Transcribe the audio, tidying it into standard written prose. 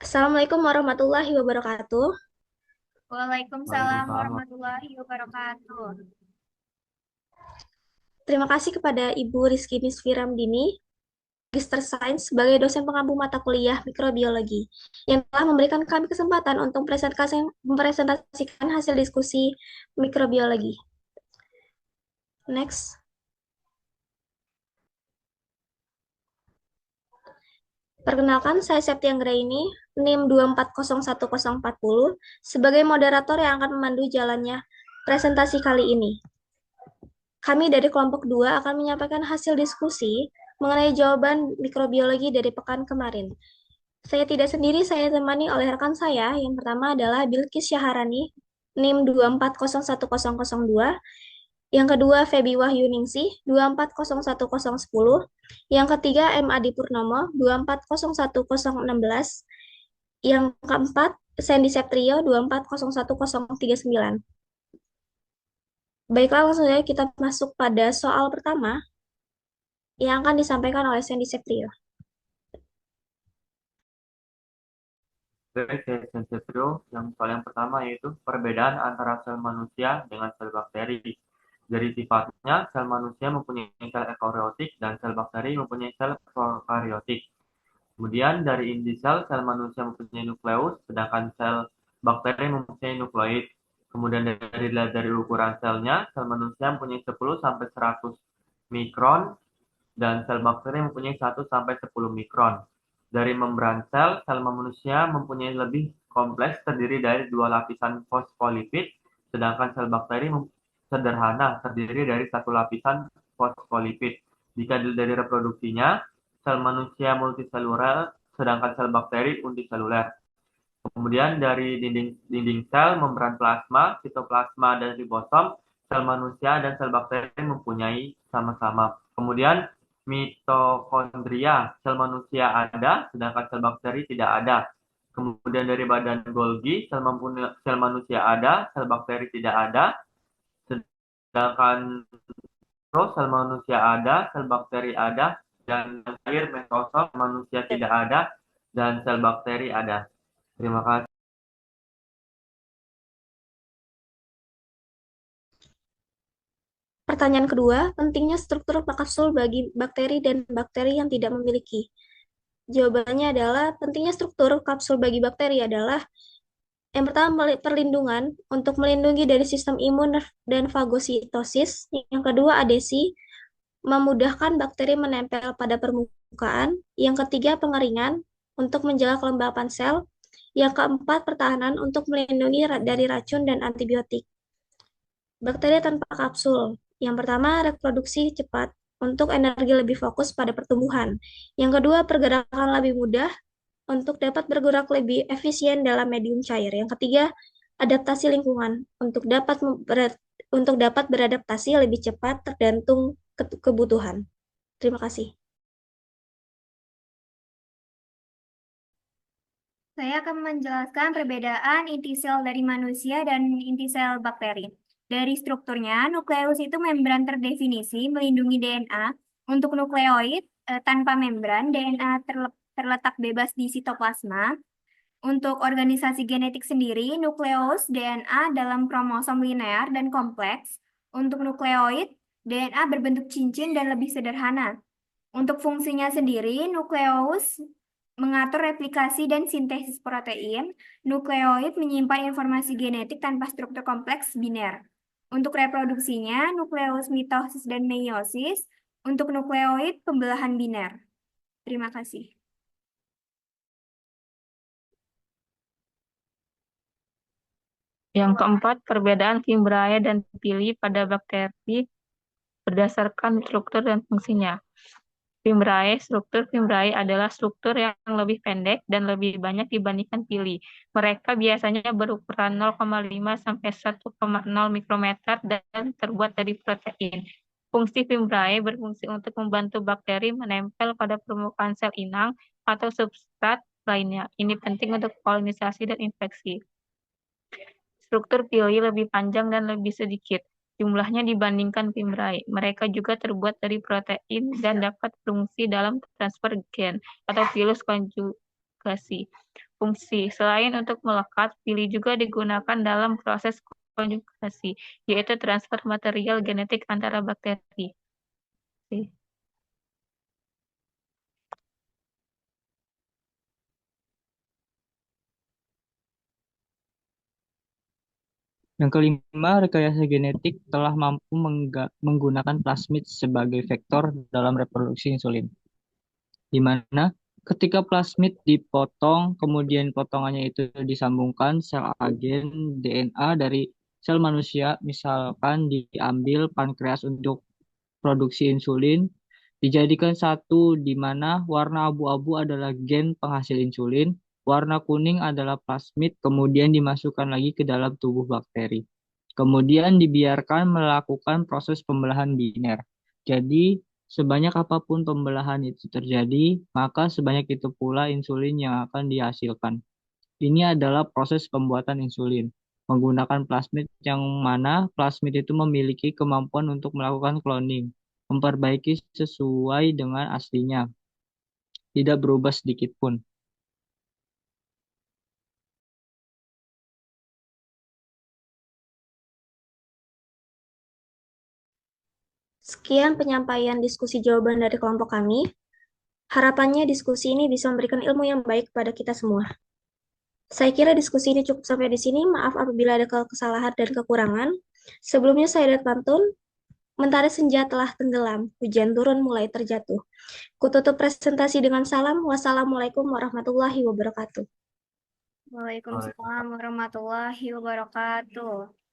Assalamualaikum warahmatullahi wabarakatuh. Waalaikumsalam Waalaikumsalam. warahmatullahi wabarakatuh. Terima kasih kepada Ibu Rizky Nisfiramdini, Magister Sains sebagai dosen pengampu mata kuliah mikrobiologi, yang telah memberikan kami kesempatan untuk mempresentasikan hasil diskusi mikrobiologi. Next. Perkenalkan, saya Septi Anggraini, NIM 2401040, sebagai moderator yang akan memandu jalannya presentasi kali ini. Kami dari kelompok 2 akan menyampaikan hasil diskusi mengenai jawaban mikrobiologi dari pekan kemarin. Saya tidak sendiri, saya ditemani oleh rekan saya. Yang pertama adalah Bilkis Syaharani, NIM 2401002. Yang kedua, Febi Wahyuningsih, 2401010. Yang ketiga, M. Adi Purnomo, 2401016. Yang keempat, Sandy Septrio, 2401039. Baiklah, langsung saja kita masuk pada soal pertama yang akan disampaikan oleh Sandy Septrio. Oke, saya Sensitrio. Yang paling pertama yaitu perbedaan antara sel manusia dengan sel bakteri. Dari sifatnya, sel manusia mempunyai sel eukariotik dan sel bakteri mempunyai sel prokaryotik. Kemudian dari inti sel manusia mempunyai nukleus, sedangkan sel bakteri mempunyai nukleoid. Kemudian dari ukuran selnya, sel manusia mempunyai 10 sampai 100 mikron dan sel bakteri mempunyai 1 sampai 10 mikron. Dari membran sel manusia mempunyai lebih kompleks, terdiri dari dua lapisan fosfolipid, sedangkan sel bakteri sederhana, terdiri dari satu lapisan fosfolipid. Jika dilihat dari reproduksinya, sel manusia multiseluler, sedangkan sel bakteri uniseluler. Kemudian dari dinding sel, membran plasma, sitoplasma, dan ribosom, sel manusia dan sel bakteri mempunyai sama-sama. Kemudian mitokondria, sel manusia ada, sedangkan sel bakteri tidak ada. Kemudian dari badan Golgi, sel manusia ada, sel bakteri tidak ada. Sedangkan terus sel manusia ada, sel bakteri ada, dan akhir mitosom manusia tidak ada, dan sel bakteri ada. Terima kasih. Pertanyaan kedua, pentingnya struktur kapsul bagi bakteri dan bakteri yang tidak memiliki. Jawabannya adalah pentingnya struktur kapsul bagi bakteri adalah yang pertama perlindungan untuk melindungi dari sistem imun dan fagositosis. Yang kedua adesi, memudahkan bakteri menempel pada permukaan. Yang ketiga pengeringan untuk menjaga kelembapan sel. Yang keempat pertahanan untuk melindungi dari racun dan antibiotik. Bakteri tanpa kapsul. Yang pertama, reproduksi cepat untuk energi lebih fokus pada pertumbuhan. Yang kedua, pergerakan lebih mudah untuk dapat bergerak lebih efisien dalam medium cair. Yang ketiga, adaptasi lingkungan untuk dapat beradaptasi lebih cepat tergantung kebutuhan. Terima kasih. Saya akan menjelaskan perbedaan inti sel dari manusia dan inti sel bakteri. Dari strukturnya, nukleus itu membran terdefinisi melindungi DNA. Untuk nukleoid tanpa membran, DNA terletak bebas di sitoplasma. Untuk organisasi genetik sendiri, nukleus DNA dalam kromosom linear dan kompleks. Untuk nukleoid, DNA berbentuk cincin dan lebih sederhana. Untuk fungsinya sendiri, nukleus mengatur replikasi dan sintesis protein. Nukleoid menyimpan informasi genetik tanpa struktur kompleks biner. Untuk reproduksinya, nukleus mitosis dan meiosis. Untuk nukleoid, pembelahan biner. Terima kasih. Yang keempat, perbedaan Fimbriae dan pili pada bakteri berdasarkan struktur dan fungsinya. Struktur Fimbriae adalah struktur yang lebih pendek dan lebih banyak dibandingkan pili. Mereka biasanya berukuran 0,5 sampai 1,0 mikrometer dan terbuat dari protein. Fungsi Fimbriae berfungsi untuk membantu bakteri menempel pada permukaan sel inang atau substrat lainnya. Ini penting untuk polinisasi dan infeksi. Struktur pili lebih panjang dan lebih sedikit jumlahnya dibandingkan Fimbriae. Mereka juga terbuat dari protein dan dapat berfungsi dalam transfer gen atau virus konjugasi. fungsi. Selain untuk melekat, pili juga digunakan dalam proses konjugasi, yaitu transfer material genetik antara bakteri. Oke. Yang kelima, rekayasa genetik telah mampu menggunakan plasmid sebagai vektor dalam reproduksi insulin, di mana ketika plasmid dipotong, kemudian potongannya itu disambungkan sel agen DNA dari sel manusia, misalkan diambil pankreas untuk produksi insulin, dijadikan satu di mana warna abu-abu adalah gen penghasil insulin, warna kuning adalah plasmid, kemudian dimasukkan lagi ke dalam tubuh bakteri. Kemudian dibiarkan melakukan proses pembelahan biner. Jadi, sebanyak apapun pembelahan itu terjadi, maka sebanyak itu pula insulin yang akan dihasilkan. Ini adalah proses pembuatan insulin menggunakan plasmid yang mana plasmid itu memiliki kemampuan untuk melakukan cloning, memperbaiki sesuai dengan aslinya, tidak berubah sedikit pun. Sekian penyampaian diskusi jawaban dari kelompok kami. Harapannya diskusi ini bisa memberikan ilmu yang baik kepada kita semua. Saya kira diskusi ini cukup sampai di sini. Maaf apabila ada kesalahan dan kekurangan. Sebelumnya saya ada pantun. Mentari senja telah tenggelam, hujan turun mulai terjatuh. Kututup presentasi dengan salam. Wassalamualaikum warahmatullahi wabarakatuh. Waalaikumsalam warahmatullahi wabarakatuh.